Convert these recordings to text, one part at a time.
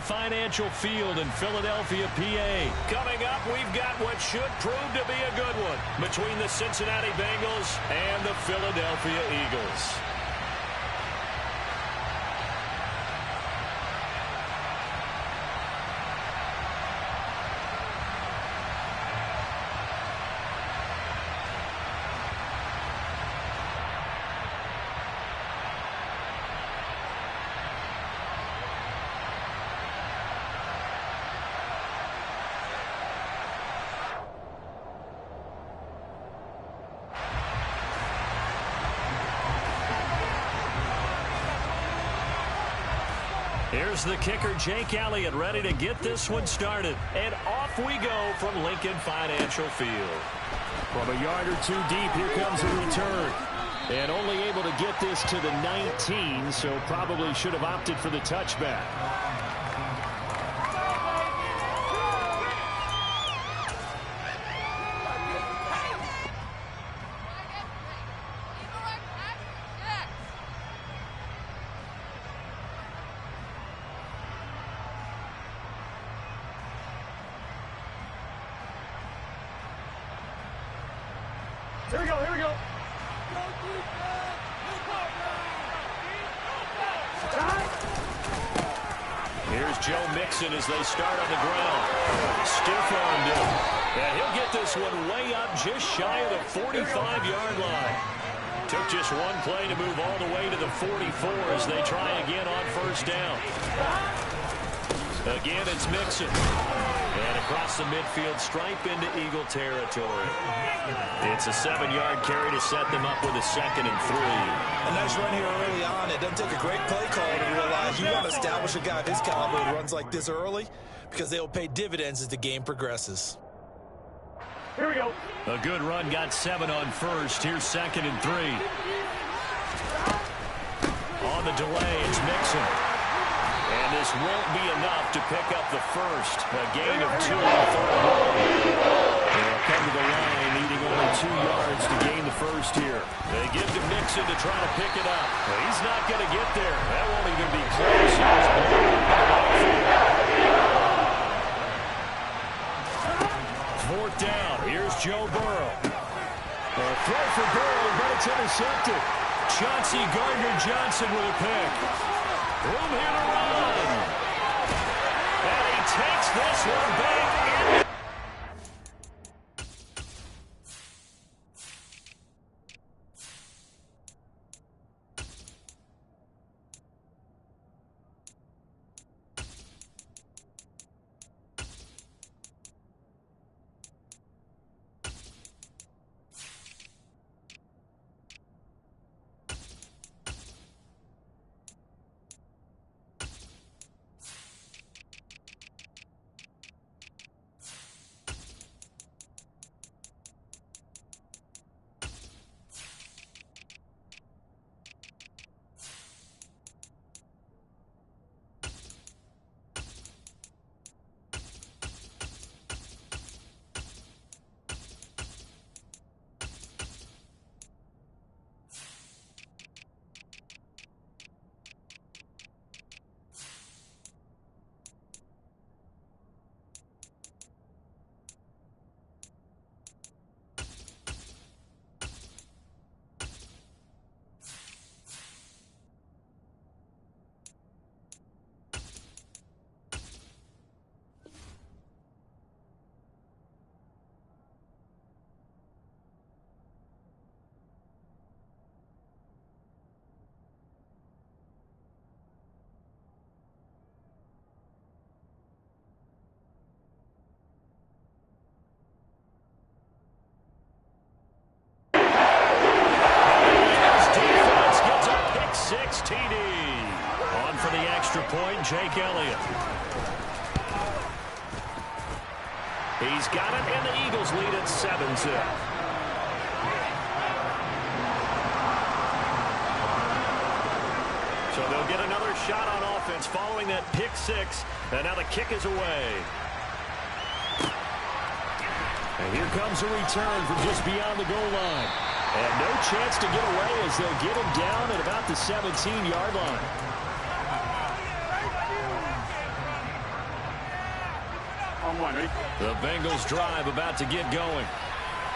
Financial Field in Philadelphia, PA. Coming up, we've got what should prove to be a good one between the Cincinnati Bengals and the Philadelphia Eagles. Here's the kicker, Jake Elliott, ready to get this one started. And off we go from Lincoln Financial Field. From a yard or two deep, here comes a return. And only able to get this to the 19, so probably should have opted for the touchback. Here we go, here we go. Here's Joe Mixon as they start on the ground. Stiff-armed him. And he'll get this one way up just shy of the 45-yard line. Took just one play to move all the way to the 44 as they try again on first down. Again, it's Mixon. And across the midfield stripe into Eagle territory. It's a 7-yard carry to set them up with a 2nd and 3. A nice run here early on. It doesn't take a great play call to realize you want to establish a guy of his caliber who runs like this early because they will pay dividends as the game progresses. Here we go. A good run, got 7 on first. Here's 2nd and 3. On the delay, it's Mixon. And this won't be enough to pick up the first. A gain of 2 on the 3rd. They'll come to the line, needing only 2 yards to gain the first here. They give to Mixon to try to pick it up. Well, he's not going to get there. That won't even be close. He was blown into the backfield. 4th down. Here's Joe Burrow. A throw for Burrow, but it's intercepted. Chauncey Gardner-Johnson with a pick. Room here to run. And he takes this one back in. Point, Jake Elliott. He's got it, and the Eagles lead at 7-0. So they'll get another shot on offense following that pick 6, and now the kick is away. And here comes a return from just beyond the goal line. And no chance to get away as they'll get him down at about the 17-yard line. On one, ready? The Bengals drive about to get going.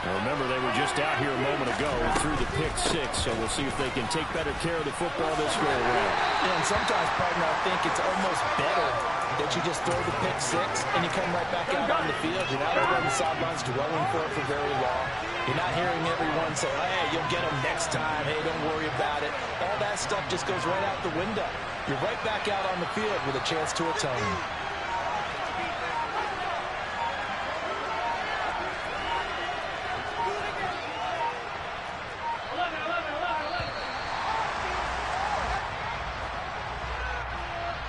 Now remember, they were just out here a moment ago and threw the pick six, so we'll see if they can take better care of the football this go around. Yeah, and sometimes, partner, I think it's almost better that you just throw the pick six and you come right back out on the field. You're not over on the sidelines dwelling for it for very long. You're not hearing everyone say, hey, you'll get them next time. Hey, don't worry about it. All that stuff just goes right out the window. You're right back out on the field with a chance to atone.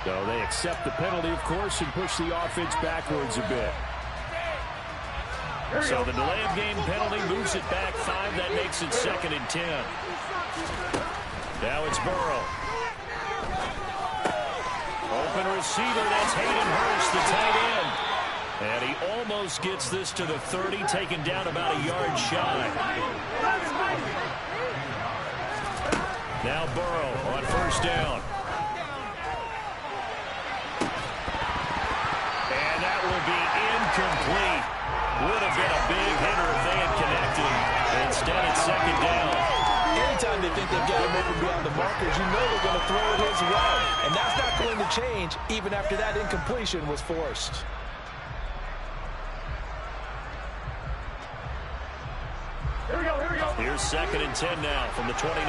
So they accept the penalty, of course, and push the offense backwards a bit. So the delay of game penalty moves it back 5. That makes it 2nd and 10. Now it's Burrow. Open receiver, that's Hayden Hurst, the tight end. And he almost gets this to the 30, taken down about a yard shy. Now Burrow on 1st down. Will be incomplete. Would have been a big hitter if they had connected. Instead, it's 2nd down. Anytime they think they've got him open beyond the markers, you know they're going to throw it his way. And that's not going to change even after that incompletion was forced. Here we go, here we go. Here's 2nd and 10 now from the 29.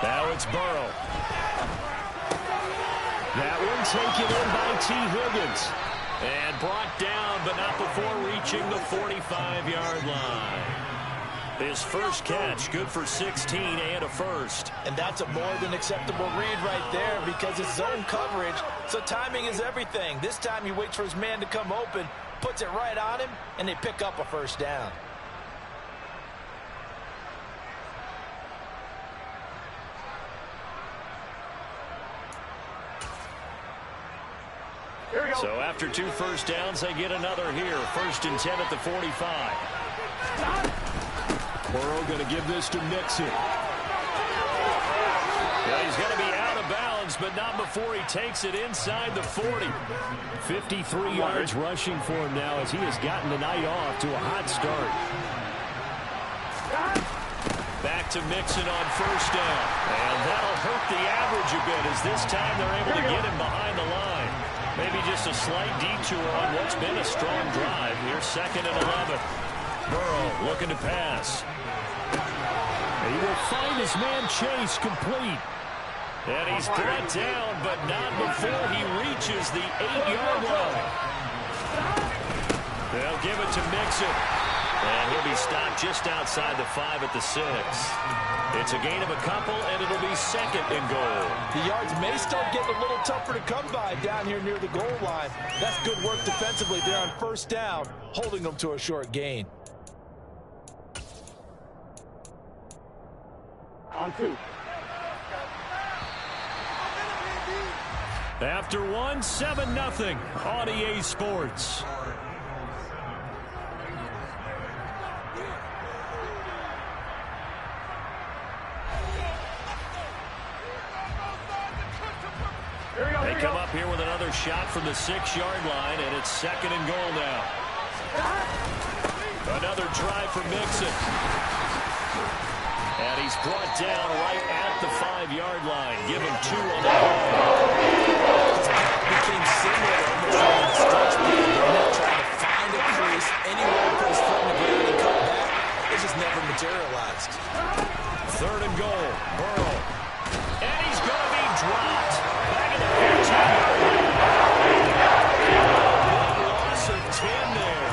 Now it's Burrow. That one taken in by T. Higgins. And brought down, but not before reaching the 45-yard line. His first catch, good for 16 and a first. And that's a more than acceptable read right there because it's zone coverage, so timing is everything. This time he waits for his man to come open, puts it right on him, and they pick up a 1st down. So after 2 first downs, they get another here. 1st and 10 at the 45. Burrow going to give this to Mixon. Well, he's going to be out of bounds, but not before he takes it inside the 40. 53 yards rushing for him now as he has gotten the night off to a hot start. Back to Mixon on 1st down. And that'll hurt the average a bit as this time they're able to get him behind the line. Maybe just a slight detour on what's been a strong drive. Here's 2nd and 11. Burrow looking to pass. He will find his man Chase complete. And he's brought down, but not before he reaches the 8-yard line. They'll give it to Mixon. And he'll be stopped just outside the 5 at the 6. It's a gain of a couple, and it'll be 2nd and goal. The yards may start getting a little tougher to come by down here near the goal line. That's good work defensively there on 1st down, holding them to a short gain. On 2. After 1, 7-0 on EA Sports. They come up here with another shot from the 6-yard line, and it's 2nd and goal now. Another try for Mixon. And he's brought down right at the 5-yard line. Give him 2 on the ball. It became similar to the stretch play. They're not trying to find a crease anywhere to put his foot in the ground and cut back. It just never materialized. 3rd and goal. Burrow. And he's going to be dropped. Back in the 15-yard line. Loss of 10 there.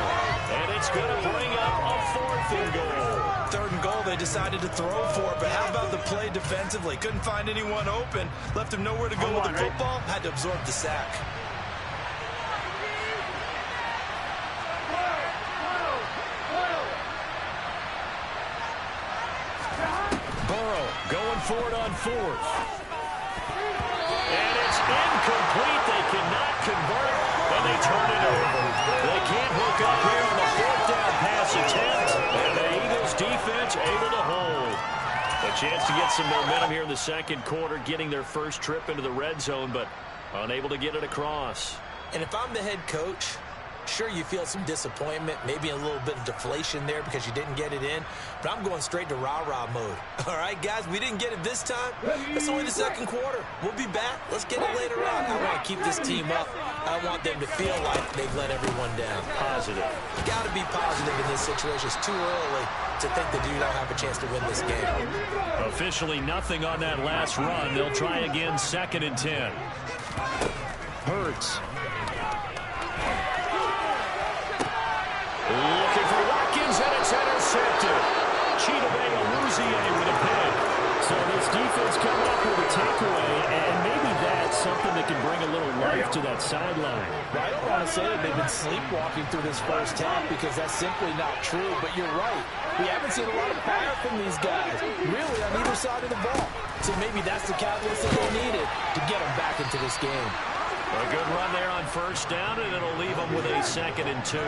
And it's going to bring up a 4th and goal. 3rd and goal, they decided to throw for it, but how about the play defensively? Couldn't find anyone open, left him nowhere to go with the football, had to absorb the sack. Burrow going for it on 4th. And it's incomplete. They cannot convert, and they turn it over. They can't hook up here on the 4th down pass attempt, and the Eagles defense able to hold. A chance to get some momentum here in the 2nd quarter, getting their first trip into the red zone, but Unable to get it across. And if I'm the head coach, sure, you feel some disappointment, maybe a little bit of deflation there because you didn't get it in, but I'm going straight to rah-rah mode. All right, guys, we didn't get it this time. It's only the second quarter. We'll be back. Let's get it later on. I want to keep this team up. I want them to feel like they've let everyone down. Positive. Got to be positive in this situation. It's too early to think that you don't have a chance to win this game. Officially nothing on that last run. They'll try again, 2nd and 10. Hurts. Looking for Watkins, and it's intercepted. Chidobe Awuzie with a pick. So this defense coming up with a takeaway, and maybe that's something that can bring a little life to that sideline. I don't want to say that they've been sleepwalking through this first half because that's simply not true, but you're right. We haven't seen a lot of fire from these guys, really, on either side of the ball. So maybe that's the catalyst that they needed to get them back into this game. A good run there on 1st down, and it'll leave them with a 2nd and 2.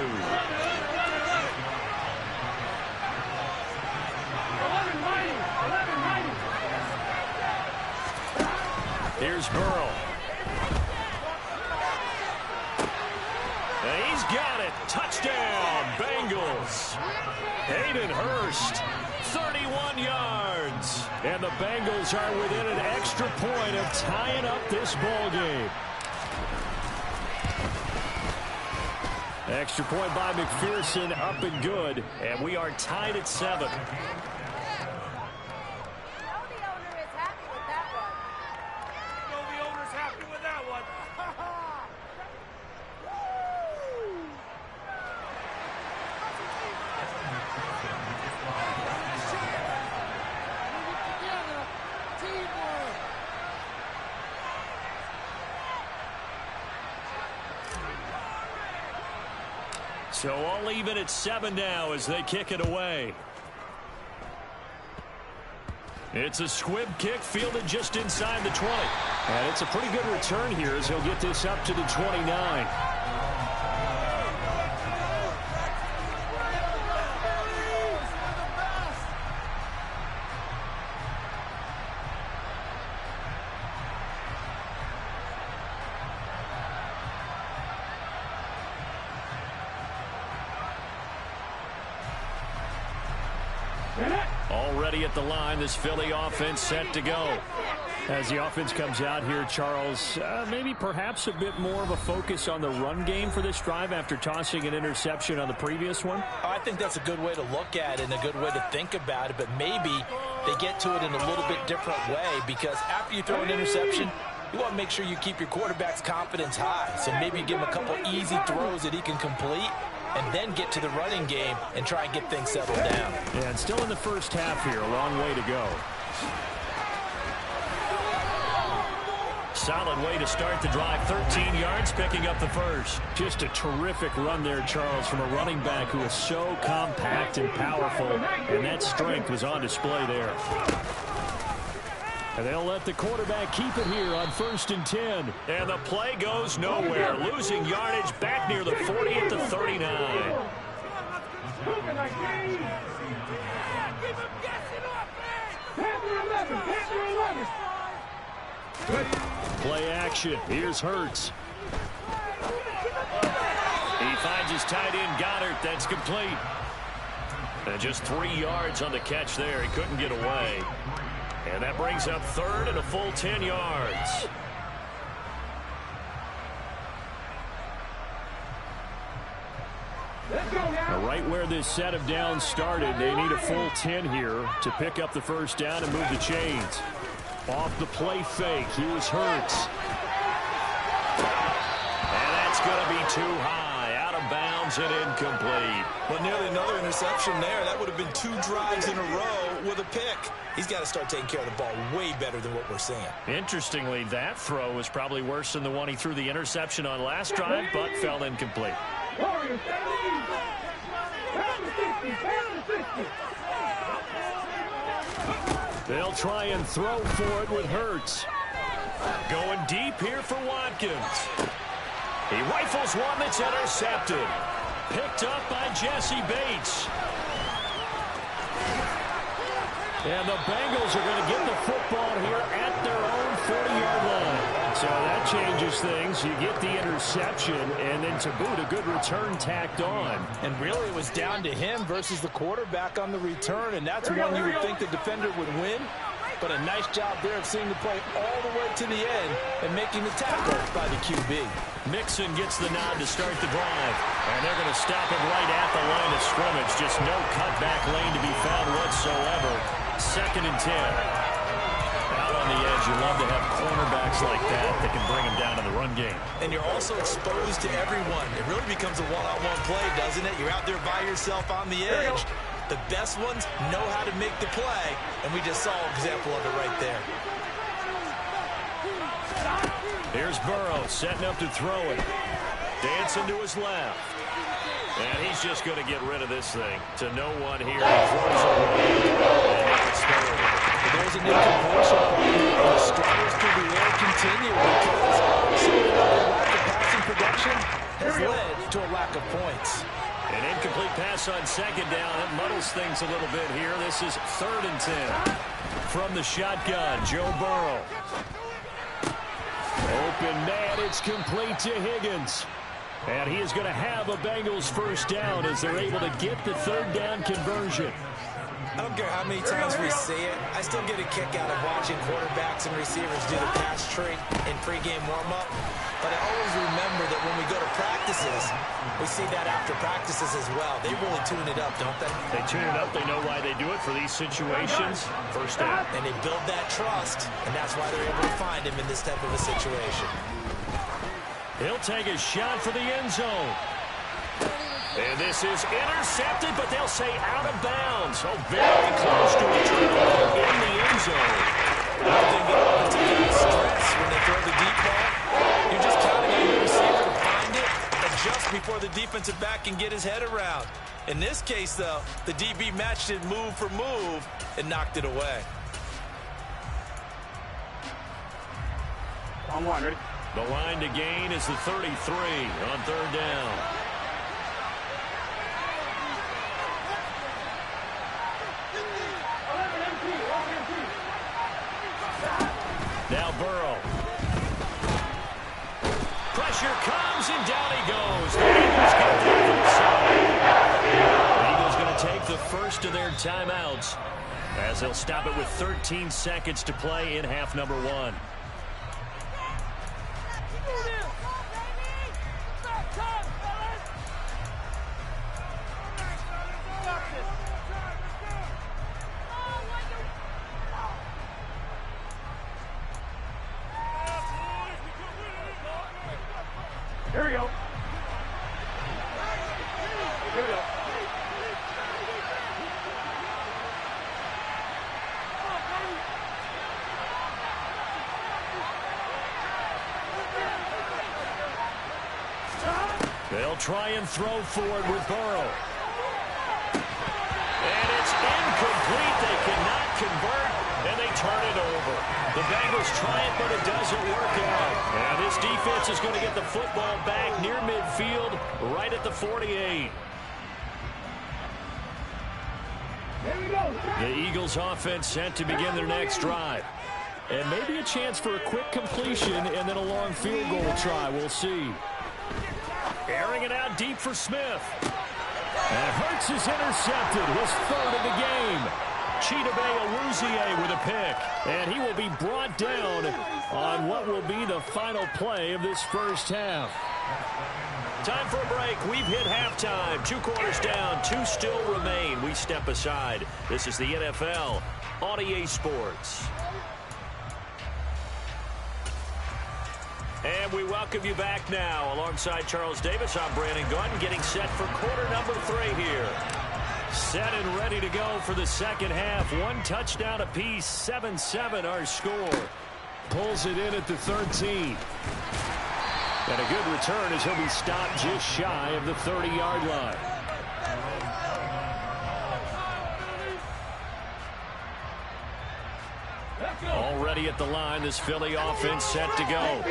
Here's Burrow. And he's got it. Touchdown, Bengals. Hayden Hurst, 31 yards. And the Bengals are within an extra point of tying up this ball game. Extra point by McPherson, up and good. And we are tied at 7. So all even at 7 now as they kick it away. It's a squib kick fielded just inside the 20. And it's a pretty good return here as he'll get this up to the 29. Already at the line, this Philly offense set to go. As the offense comes out here, Charles, maybe perhaps a bit more of a focus on the run game for this drive after tossing an interception on the previous one? I think that's a good way to look at it and a good way to think about it, but maybe they get to it in a little bit different way because after you throw an interception, you want to make sure you keep your quarterback's confidence high. So maybe give him a couple easy throws that he can complete and then get to the running game and try and get things settled down. Yeah, and still in the first half here, a long way to go. Solid way to start the drive, 13 yards, picking up the first. Just a terrific run there, Charles, from a running back who is so compact and powerful, and that strength was on display there. And they'll let the quarterback keep it here on 1st and 10. And the play goes nowhere. Losing yardage back near the 40 at the 39. Play action. Here's Hurts. He finds his tight end, Goddard. That's complete. And just 3 yards on the catch there. He couldn't get away. And that brings up 3rd and a full 10 yards. Now, right where this set of downs started, they need a full 10 here to pick up the first down and move the chains. Off the play fake, here's Hurts. And that's going to be too high, out of bounds and incomplete. But nearly another interception there. That would have been 2 drives in a row with a pick. He's got to start taking care of the ball way better than what we're seeing. Interestingly, that throw was probably worse than the one he threw the interception on last drive, but fell incomplete. They'll try and throw for it with Hurts. Going deep here for Watkins. He rifles one that's intercepted. Picked up by Jesse Bates. And the Bengals are going to get the football here at their own 40-yard line. So that changes things. You get the interception, and then to boot, a good return tacked on. And really, it was down to him versus the quarterback on the return, and that's one you would think the defender would win. But a nice job there of seeing the play all the way to the end and making the tackle by the QB. Mixon gets the nod to start the drive. And they're going to stop him right at the line of scrimmage. Just no cutback lane to be found whatsoever. 2nd and 10. Out on the edge, you love to have cornerbacks like that can bring them down to the run game. And you're also exposed to everyone. It really becomes a one-on-one play, doesn't it? You're out there by yourself on the edge. The best ones know how to make the play, and we just saw an example of it right there. Here's Burrow setting up to throw it. Dancing to his left. And he's just going to get rid of this thing to no one here. He throws it away. And it's third. There's an incompletion point, and the struggles through the air continue because so lack of passing production has led to a lack of points. An incomplete pass on 2nd down. It muddles things a little bit here. This is 3rd and 10. From the shotgun, Joe Burrow. Open man, it's complete to Higgins. And he is going to have a Bengals first down as they're able to get the 3rd down conversion. I don't care how many times we see it. I still get a kick out of watching quarterbacks and receivers do the pass tree in pregame warm-up. But I always remember that when we go to practices, we see that after practices as well. They really tune it up, don't they? They tune it up. They know why they do it for these situations. First down. And they build that trust, and that's why they're able to find him in this type of a situation. He'll take a shot for the end zone. And this is intercepted, but they'll say out of bounds. So very close to a turnover in the end zone. I think the offensive guys stress when they throw the deep ball. You're just counting on your receiver to find it, adjust before the defensive back can get his head around. In this case, though, the DB matched it move for move and knocked it away. On 1, ready? The line to gain is the 33 on 3rd down. Now Burrow. Pressure comes, and down he goes. The Eagles get the inside. The Eagles going to take the first of their timeouts as they'll stop it with 13 seconds to play in half number 1. Here we go. Here we go. They'll try and throw forward with Burrow. And it's incomplete. They cannot convert, and they turn it over. The Bengals try it, but it doesn't work out. And this defense is going to get the football back near midfield, right at the 48. The Eagles offense set to begin their next drive. And maybe a chance for a quick completion and then a long field goal try. We'll see. Airing it out deep for Smith. And Hurts is intercepted, his 3rd of the game. Chidobe Awuzie with a pick. And he will be brought down on what will be the final play of this first half. Time for a break. We've hit halftime. 2 quarters down, 2 still remain. We step aside. This is the NFL on EA Sports. And we welcome you back now. Alongside Charles Davis, I'm Brandon Gunn, getting set for quarter number 3 here. Set and ready to go for the second half. 1 touchdown apiece, 7-7 our score. Pulls it in at the 13. And a good return as he'll be stopped just shy of the 30-yard line. Already at the line, this Philly offense set to go.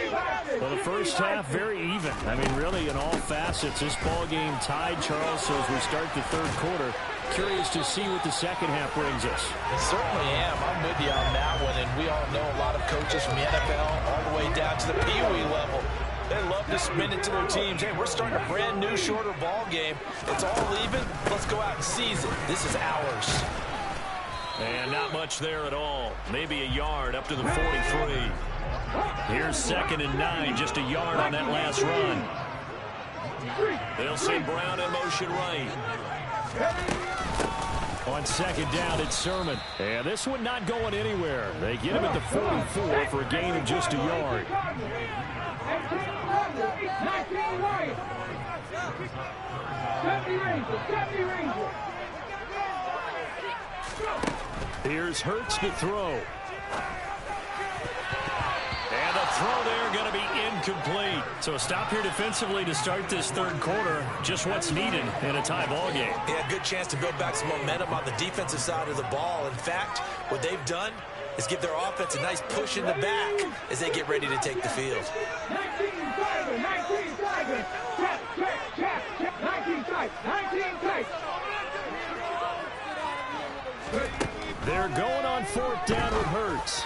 Well, the first half, very even. I mean, really, in all facets, this ball game tied, Charles. So as we start the 3rd quarter, Curious to see what the second half brings us. I certainly am. I'm with you on that one. And we all know a lot of coaches from the NFL all the way down to the Pee Wee level. They love to spin it to their teams. Hey, we're starting a brand new, shorter ball game. It's all even. Let's go out and seize it. This is ours. And not much there at all. Maybe a yard up to the 43. Here's 2nd and 9, just a yard on that last run. They'll send Brown in motion right. On 2nd down, it's Sermon. And this one not going anywhere. They get him at the 44 for a gain of just a yard. Here's Hurts to throw. And the throw there going to be incomplete. So a stop here defensively to start this third quarter. Just what's needed in a tie ball game. Yeah, good chance to build back some momentum on the defensive side of the ball. In fact, what they've done is give their offense a nice push in the back as they get ready to take the field. 19 tight. They're going on 4th down with Hurts.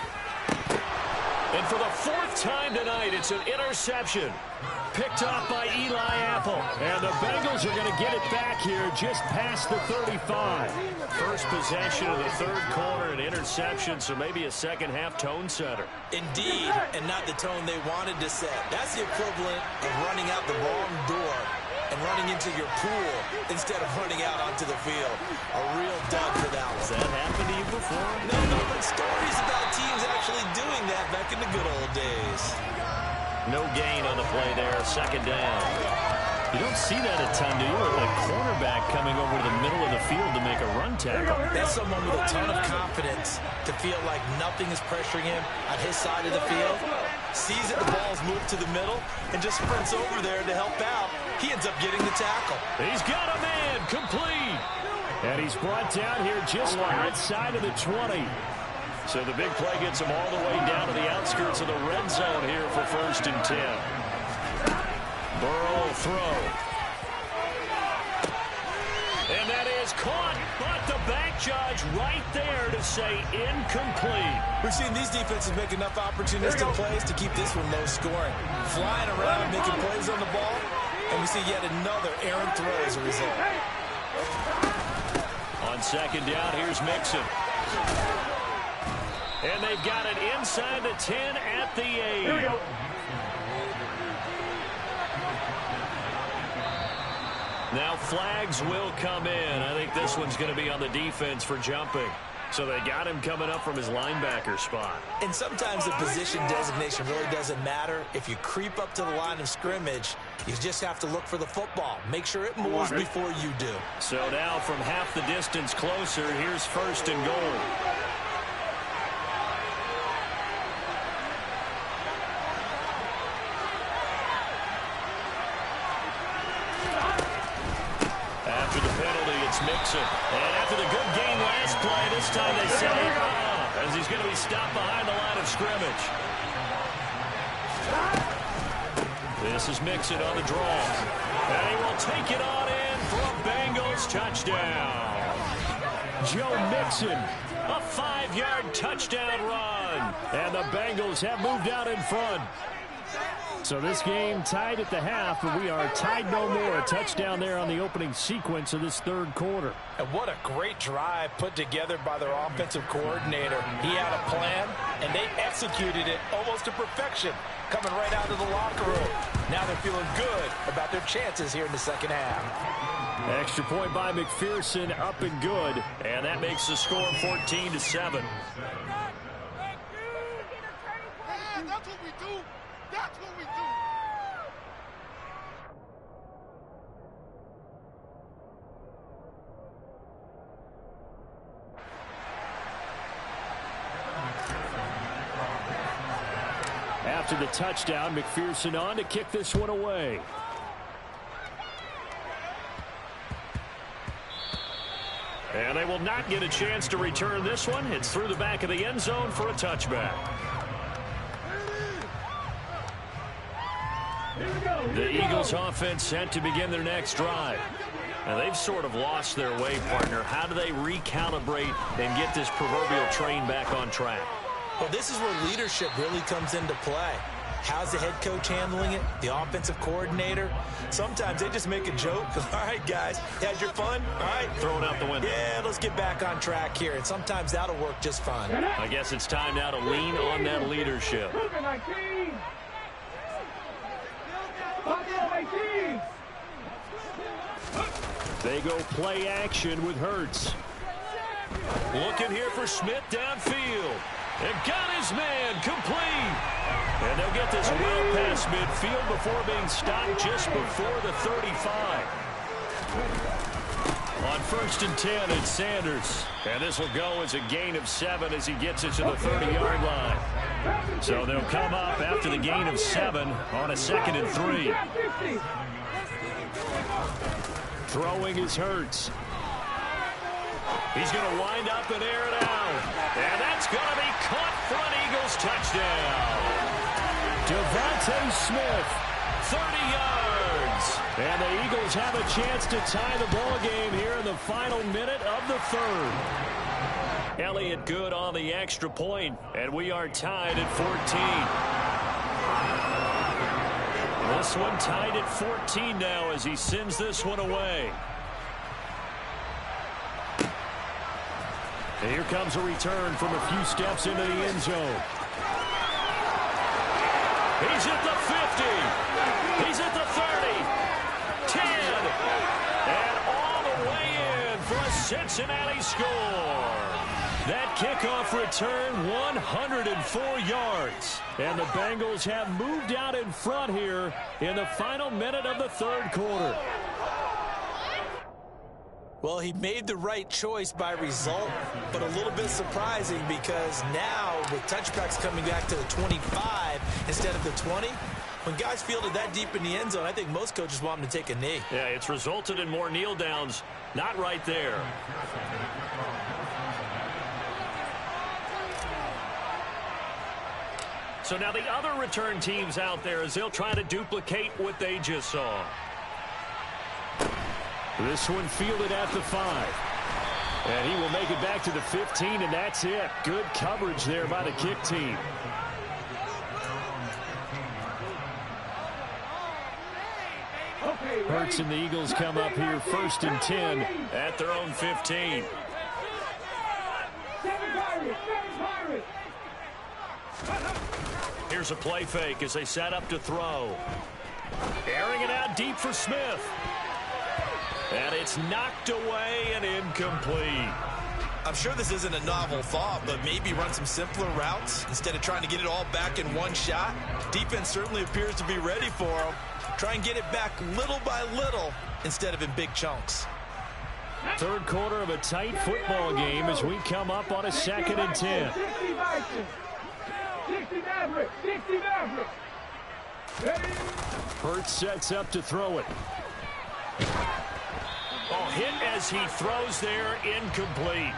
And for the 4th time tonight, it's an interception. Picked off by Eli Apple. And the Bengals are going to get it back here just past the 35. First possession of the third quarter, an interception, so maybe a second half tone setter. Indeed, and not the tone they wanted to set. That's the equivalent of running out the wrong door and running into your pool instead of running out onto the field. A real dud for that one. Has that happened to you before? No, but stories about teams actually doing that back in the good old days. No gain on the play there, 2nd down. You don't see that a ton, do you? A cornerback coming over to the middle of the field to make a run tackle. That's someone with a ton of confidence to feel like nothing is pressuring him on his side of the field. Sees that the ball's moved to the middle and just sprints over there to help out. He ends up getting the tackle. He's got a man, complete. And he's brought down here just outside of the 20. So the big play gets him all the way down to the outskirts of the red zone here for 1st and 10. Burrow will throw. And that is caught, but the back judge right there to say incomplete. We've seen these defenses make enough opportunistic plays to keep this one low scoring. Flying around, making plays on the ball, and we see yet another errant throw as a result. On 2nd down, here's Mixon. And they've got it inside the 10 at the 8. Now flags will come in. I think this one's going to be on the defense for jumping. So they got him coming up from his linebacker spot. And sometimes the position designation really doesn't matter. If you creep up to the line of scrimmage, you just have to look for the football. Make sure it moves before you do. So now from half the distance closer, here's 1st and goal. Mixon. And after the good game last play, this time they say, as he's going to be stopped behind the line of scrimmage. This is Mixon on the draw. And he will take it on in for a Bengals touchdown. Joe Mixon, a 5-yard touchdown run. And the Bengals have moved out in front. So this game tied at the half, but we are tied no more. A touchdown there on the opening sequence of this third quarter. And what a great drive put together by their offensive coordinator. He had a plan, and they executed it almost to perfection, coming right out of the locker room. Now they're feeling good about their chances here in the second half. Extra point by McPherson, up and good. And that makes the score 14-7. That's what we do. That's what we do. After the touchdown, McPherson on to kick this one away. And they will not get a chance to return this one. It's through the back of the end zone for a touchback. The Eagles offense set to begin their next drive. Now, they've sort of lost their way, partner. How do they recalibrate and get this proverbial train back on track? Well, this is where leadership really comes into play. How's the head coach handling it? The offensive coordinator? Sometimes they just make a joke. All right, guys, had your fun? All right. Throw it out the window. Yeah, let's get back on track here. And sometimes that'll work just fine. I guess it's time now to lean on that leadership. They go play action with Hurts. Looking here for Smith downfield. And got his man complete. And they'll get this well past midfield before being stopped just before the 35. On 1st and 10, it's Sanders. And this will go as a gain of 7 as he gets it to the 30-yard line. So they'll come up after the gain of 7 on a 2nd and 3. Throwing is Hurts. He's going to wind up and air it out. And that's going to be caught for an Eagles touchdown. Devontae Smith, 30 yards. And the Eagles have a chance to tie the ball game here in the final minute of the 3rd. Elliott good on the extra point, and we are tied at 14. This one tied at 14 now as he sends this one away. And here comes a return from a few steps into the end zone. He's at the 50. He's at the 30. 10. And all the way in for a Cincinnati score. That kickoff return, 104 yards. And the Bengals have moved out in front here in the final minute of the 3rd quarter. Well, he made the right choice by result, but a little bit surprising because now with touchbacks coming back to the 25 instead of the 20, when guys fielded that deep in the end zone, I think most coaches want them to take a knee. Yeah, it's resulted in more kneel downs. Not right there. So now the other return teams out there as they'll try to duplicate what they just saw. This one fielded at the 5. And he will make it back to the 15, and that's it. Good coverage there by the kick team. Hurts and the Eagles come up here 1st and 10 at their own 15. Here's a play fake as they set up to throw. Airing it out deep for Smith. And it's knocked away and incomplete. I'm sure this isn't a novel thought, but maybe run some simpler routes instead of trying to get it all back in one shot. Defense certainly appears to be ready for him. Try and get it back little by little instead of in big chunks. 3rd quarter of a tight football game as we come up on a 2nd and 10. Hurts sets up to throw it. Oh, hit as he throws there, incomplete.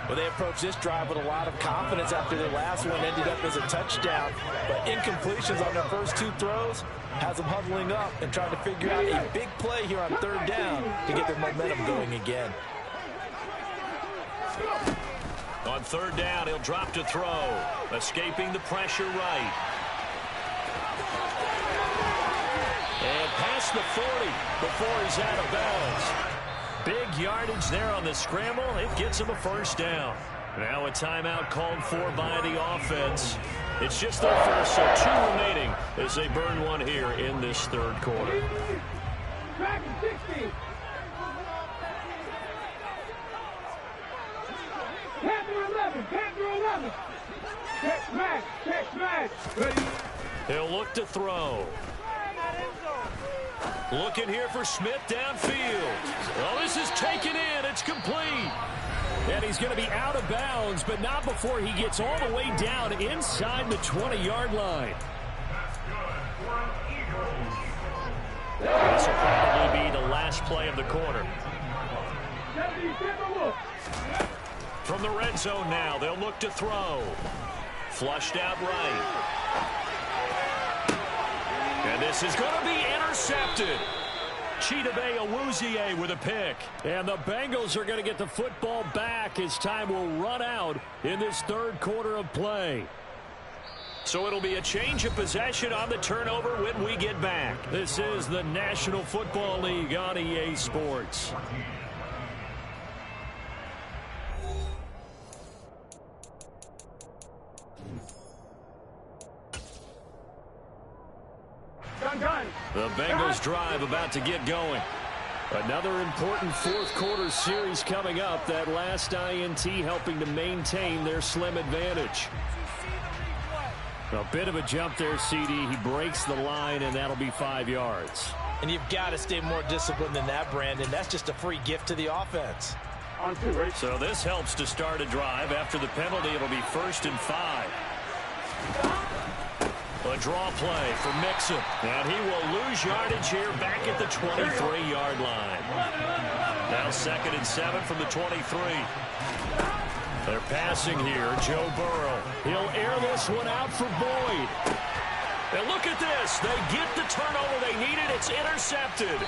Well, they approached this drive with a lot of confidence after their last one ended up as a touchdown. But incompletions on their first 2 throws has them huddling up and trying to figure out a big play here on 3rd down to get their momentum going again. On 3rd down, he'll drop to throw, escaping the pressure right. And past the 40 before he's out of bounds. Big yardage there on the scramble. It gets him a 1st down. Now a timeout called for by the offense. It's just their first, so 2 remaining as they burn one here in this 3rd quarter. He'll look to throw. Looking here for Smith downfield. Oh, this is taken in. It's complete. And he's going to be out of bounds, but not before he gets all the way down inside the 20-yard line. This will probably be the last play of the quarter. From the red zone now, they'll look to throw. Flushed out right. And this is going to be intercepted. Mw2 with a pick. And the Bengals are going to get the football back as time will run out in this third quarter of play. So it'll be a change of possession on the turnover when we get back. This is the National Football League on EA Sports. The Bengals drive about to get going. Another important fourth quarter series coming up. That last INT helping to maintain their slim advantage. A bit of a jump there, CD. He breaks the line, and that'll be 5 yards. And you've got to stay more disciplined than that, Brandon. That's just a free gift to the offense. So this helps to start a drive. After the penalty, it'll be 1st and 5. A draw play for Mixon. And he will lose yardage here back at the 23-yard line. Now 2nd and 7 from the 23. They're passing here. Joe Burrow. He'll air this one out for Boyd. And look at this. They get the turnover they needed. It's intercepted.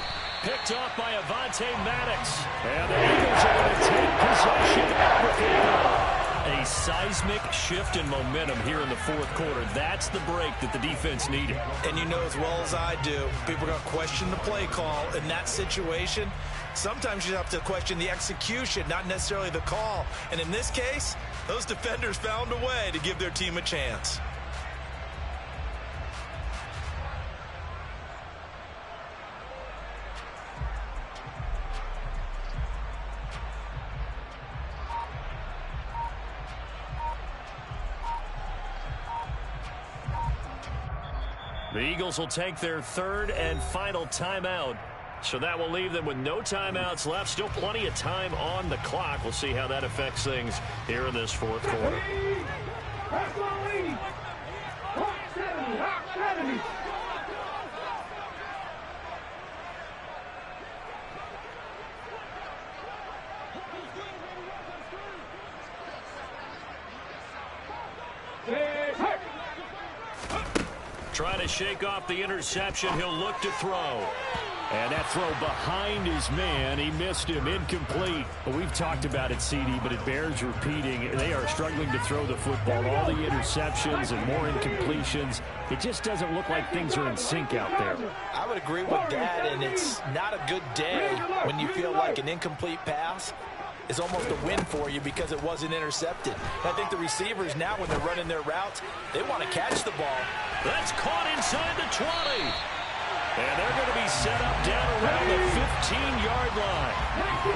Picked off by Avonte Maddox. And the Eagles are going to take possession of the football. A seismic shift in momentum here in the fourth quarter. That's the break that the defense needed. And you know as well as I do, people are going to question the play call in that situation. Sometimes you have to question the execution, not necessarily the call. And in this case, those defenders found a way to give their team a chance. The Eagles will take their third and final timeout. So that will leave them with no timeouts left. Still plenty of time on the clock. We'll see how that affects things here in this fourth quarter. Trying to shake off the interception. He'll look to throw. And that throw behind his man, he missed him, incomplete. But we've talked about it, CD, but it bears repeating. They are struggling to throw the football. All the interceptions and more incompletions. It just doesn't look like things are in sync out there. I would agree with that, and it's not a good day when you feel like an incomplete pass is almost a win for you because it wasn't intercepted. I think the receivers now, when they're running their routes, they want to catch the ball. That's caught inside the 20. And they're going to be set up down around the 15-yard line.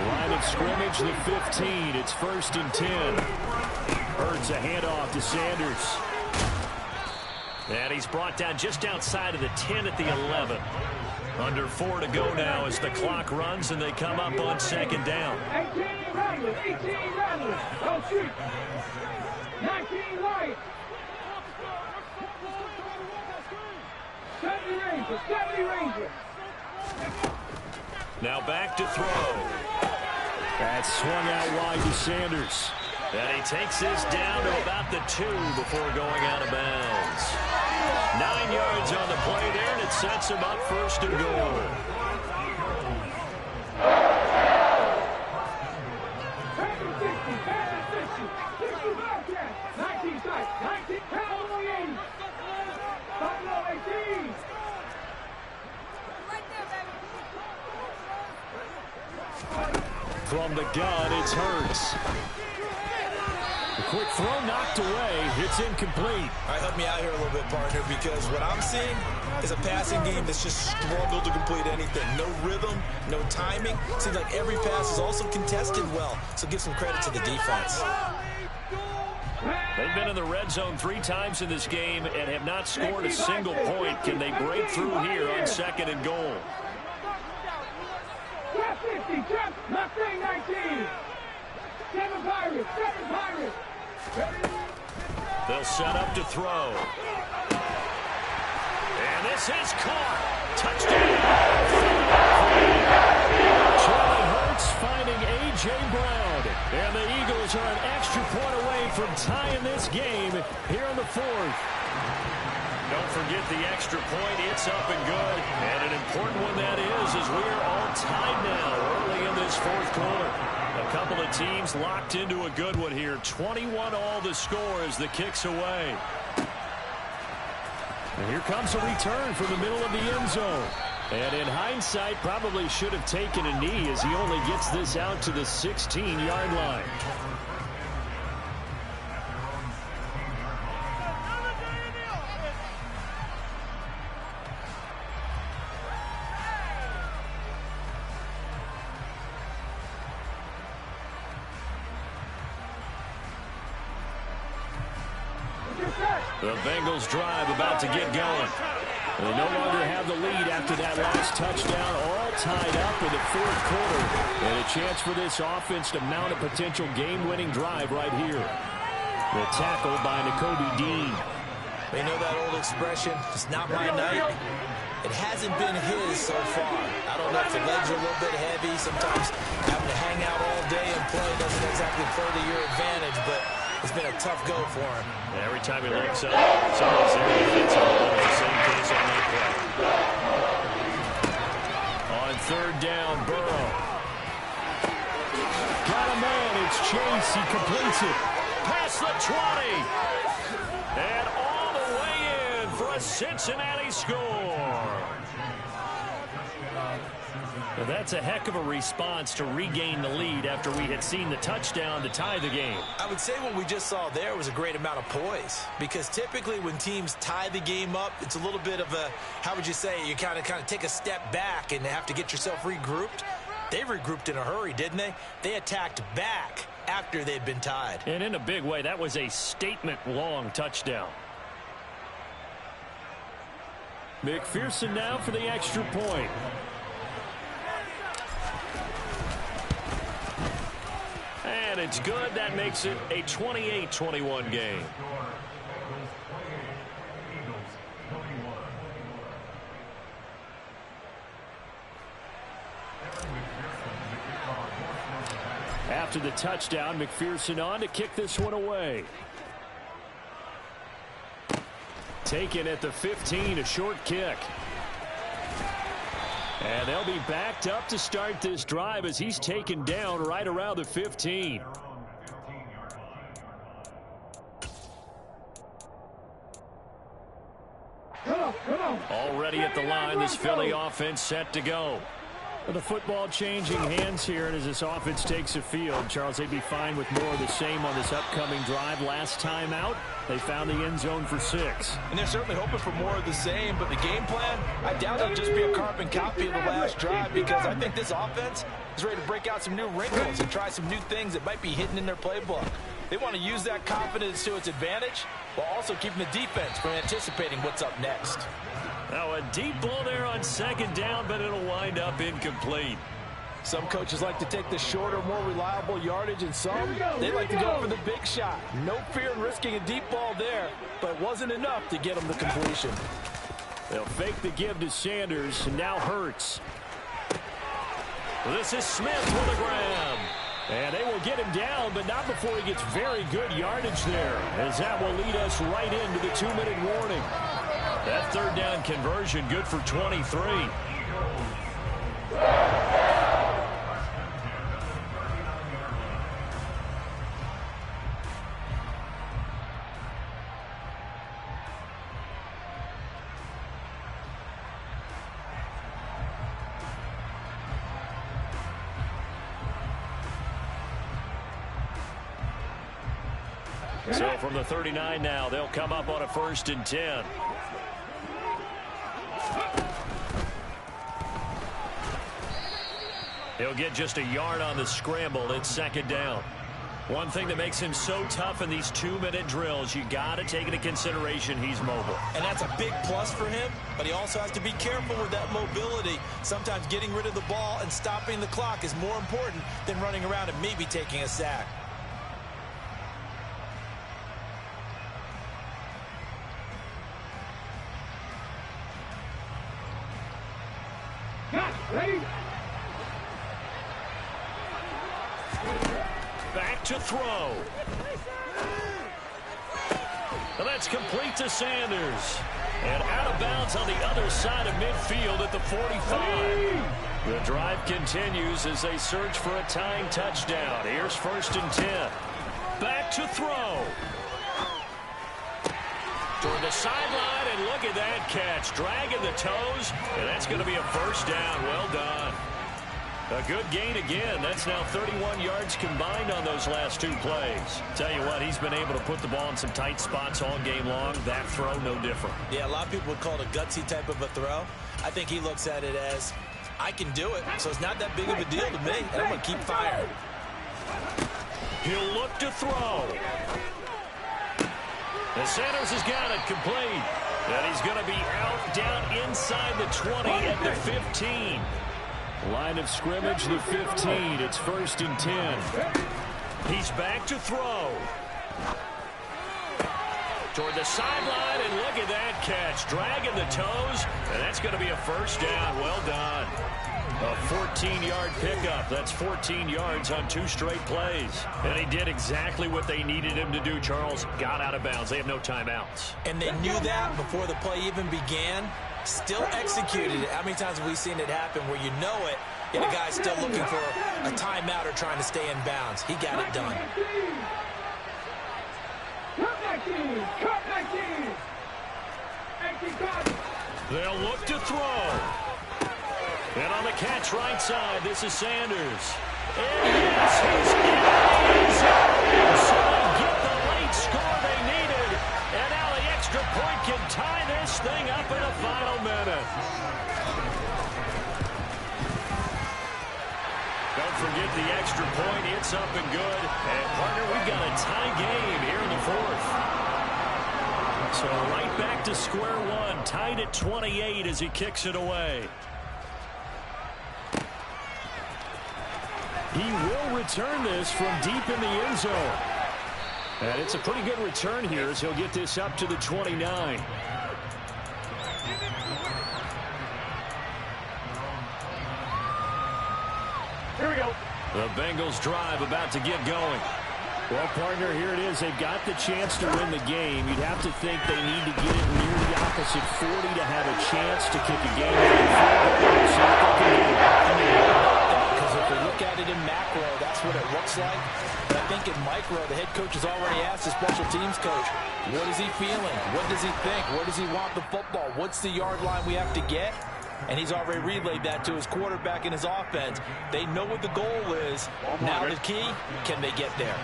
Line of scrimmage, the 15. It's 1st and 10. Hurts a handoff to Sanders. And he's brought down just outside of the 10 at the 11. Under 4 to go now as the clock runs and they come up on 2nd down. 18 rattlers. Don't shoot. 19 light. 70 Rangers. Now back to throw. That's swung out wide to Sanders. And he takes this down to about the 2 before going out of bounds. 9 yards on the play there, and it sets him up 1st and goal. From the gun, it's Hurts. The quick throw knocked away. It's incomplete. All right, help me out here a little bit, partner, because what I'm seeing is a passing game that's just struggled to complete anything. No rhythm, no timing. Seems like every pass is also contested well, so give some credit to the defense. They've been in the red zone 3 times in this game and have not scored a single point. Can they break through here on 2nd and goal? Trap 50, trap Mustang 19. 7 Pirates, 7 Pirates. They'll set up to throw. And this is caught. Touchdown. Jalen Hurts finding A.J. A.J. Brown. And the Eagles are an extra point away from tying this game here in the fourth. Don't forget the extra point. It's up and good. And an important one that is as we are all tied now early in this fourth quarter. A couple of teams locked into a good one here. 21 all the score as the kick's away. And here comes a return from the middle of the end zone. And in hindsight, probably should have taken a knee as he only gets this out to the 16-yard line. The Bengals drive about to get going. They no longer have the lead after that last touchdown, all tied up in the fourth quarter. And a chance for this offense to mount a potential game-winning drive right here. The tackle by Nakobe Dean. They know that old expression, it's not my night. It hasn't been his so far. I don't know if the legs are a little bit heavy. Sometimes having to hang out all day and play doesn't exactly play to your advantage, but it's been a tough go for him. Every time he looks up, somebody's in the defensive line. It's the same case on that play. On third down, Burrow. Got a man, it's Chase, he completes it. Past the 20. And all the way in for a Cincinnati score. Well, that's a heck of a response to regain the lead after we had seen the touchdown to tie the game. I would say what we just saw there was a great amount of poise, because typically when teams tie the game up, it's a little bit of a, how would you say, you kind of take a step back and have to get yourself regrouped. They regrouped in a hurry, didn't they? They attacked back after they'd been tied. And in a big way, that was a statement-long touchdown. McPherson now for the extra point. And it's good. That makes it a 28-21 game. After the touchdown, McPherson on to kick this one away. Taken at the 15, a short kick. And they'll be backed up to start this drive as he's taken down right around the 15. Already at the line, this Philly offense set to go. The football changing hands here, and as this offense takes the field, Charles, they'd be fine with more of the same on this upcoming drive. Last time out, they found the end zone for 6. And they're certainly hoping for more of the same, but the game plan, I doubt it'll just be a carbon copy of the last drive, because I think this offense is ready to break out some new wrinkles and try some new things that might be hidden in their playbook. They want to use that confidence to its advantage while also keeping the defense from anticipating what's up next. Now a deep ball there on second down, but it'll wind up incomplete. Some coaches like to take the shorter, more reliable yardage, and some, they like to go for the big shot. No fear in risking a deep ball there, but it wasn't enough to get them the completion. They'll fake the give to Sanders, and now Hurts. This is Smith with a grab. And they will get him down, but not before he gets very good yardage there, as that will lead us right into the 2-minute warning. That third down conversion good for 23. So from the 39 now, they'll come up on a 1st and 10. He'll get just a yard on the scramble. It's 2nd down. One thing that makes him so tough in these 2-minute drills, you got to take into consideration he's mobile. And that's a big plus for him, but he also has to be careful with that mobility. Sometimes getting rid of the ball and stopping the clock is more important than running around and maybe taking a sack. Ready? to throw. And that's complete to Sanders. And out of bounds on the other side of midfield at the 45. The drive continues as they search for a tying touchdown. Here's 1st and 10. Back to throw. Toward the sideline, and look at that catch. Dragging the toes, and that's going to be a 1st down. Well done. A good gain again. That's now 31 yards combined on those last 2 plays. Tell you what, he's been able to put the ball in some tight spots all game long. That throw, no different. Yeah, a lot of people would call it a gutsy type of a throw. I think he looks at it as, I can do it, so it's not that big of a deal to me, and I'm going to keep firing. He'll look to throw. And Sanders has got it complete. And he's going to be out down inside the 20 at the 15. Line of scrimmage, the 15. It's 1st and 10. He's back to throw. Toward the sideline, and look at that catch. Dragging the toes, and that's going to be a 1st down. Well done. A 14-yard pickup. That's 14 yards on 2 straight plays. And he did exactly what they needed him to do, Charles. Got out of bounds. They have no timeouts. And they knew that before the play even began. Still executed it. How many times have we seen it happen where you know it, and a guy's still looking for a timeout or trying to stay in bounds? He got it done. They'll look to throw. And on the catch right side, this is Sanders. And yes, he's in the zone. So they get the late score they needed. And now the extra point can tie this thing up in the final minute. Don't forget the extra point. It's up and good. And, partner, we've got a tie game here in the 4th. So right back to square one. Tied at 28 as he kicks it away. He will return this from deep in the end zone. And it's a pretty good return here as he'll get this up to the 29. Here we go. The Bengals drive about to get going. Well, partner, here it is. They've got the chance to win the game. You'd have to think they need to get it near the opposite 40 to have a chance to kick a game-winning field goal. See what they can do. Because if we look at it in macro, that's what it looks like. But I think in micro, the head coach has already asked the special teams coach, what is he feeling? What does he think? Where does he want the football? What's the yard line we have to get? And he's already relayed that to his quarterback and his offense. They know what the goal is. Now the key, can they get there?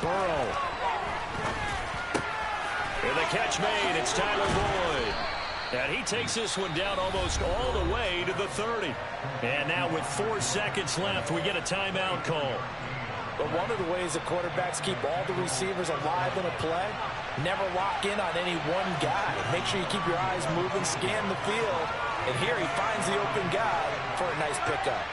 Burrow. And the catch made. It's Tyler Boyd. And he takes this one down almost all the way to the 30. And now with 4 seconds left, we get a timeout call. But one of the ways the quarterbacks keep all the receivers alive in a play, never lock in on any one guy. Make sure you keep your eyes moving, scan the field. And here he finds the open guy for a nice pickup.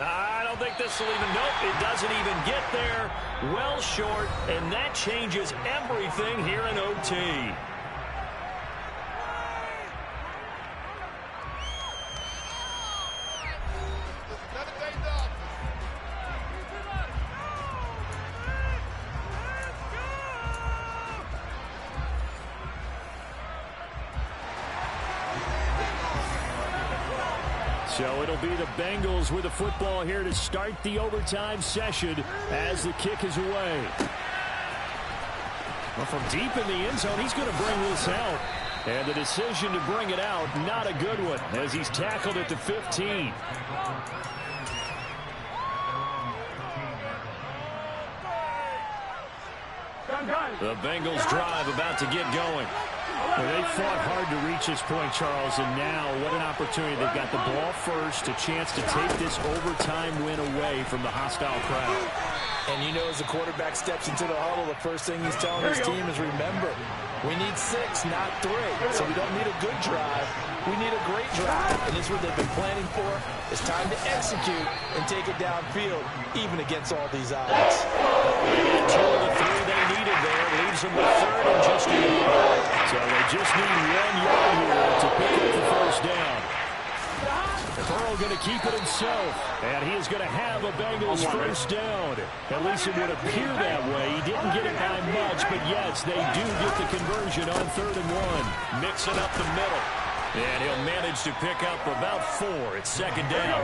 I don't think this will even, nope, it doesn't even get there. Well short, and that changes everything here in OT. So it'll be the Bengals with the football here to start the overtime session as the kick is away. Well, from deep in the end zone, he's going to bring this out. And the decision to bring it out, not a good one, as he's tackled at the 15. The Bengals drive about to get going. Well, they fought hard to reach this point, Charles, and now what an opportunity. They've got the ball first, a chance to take this overtime win away from the hostile crowd. And you know, as the quarterback steps into the huddle, the first thing he's telling his team is, remember, we need 6, not 3. So we don't need a good drive. We need a great drive. And this is what they've been planning for. It's time to execute and take it downfield, even against all these odds. 2 of the 3 they need completed there. Leaves them with third and just a yard. So they just need 1 yard here to pick up the first down. Burrow going to keep it himself. And he is going to have a Bengals first down. At least it would appear that way. He didn't get it by much, but yes, they do get the conversion on 3rd and 1. Mixing up the middle. And he'll manage to pick up about 4. It's 2nd down.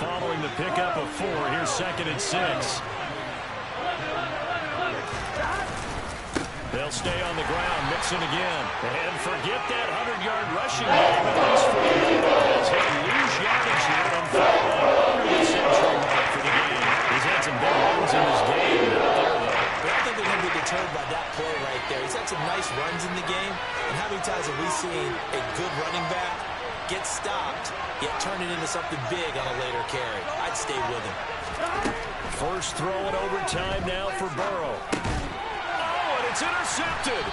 Following the pickup of 4, here's 2nd and 6. They'll stay on the ground, Mixon again. And forget that 100-yard rushing game, at least for the Bengals. He'll lose yardage here on 4th under the century mark for the game. He's had some big runs in this game. Not there, though. But I think they're going to be deterred by that play right there. He's had some nice runs in the game. And how many times have we seen a good running back get stopped, yet turn it into something big on a later carry? I'd stay with him. First throw in overtime now for Burrow. Oh, and it's intercepted.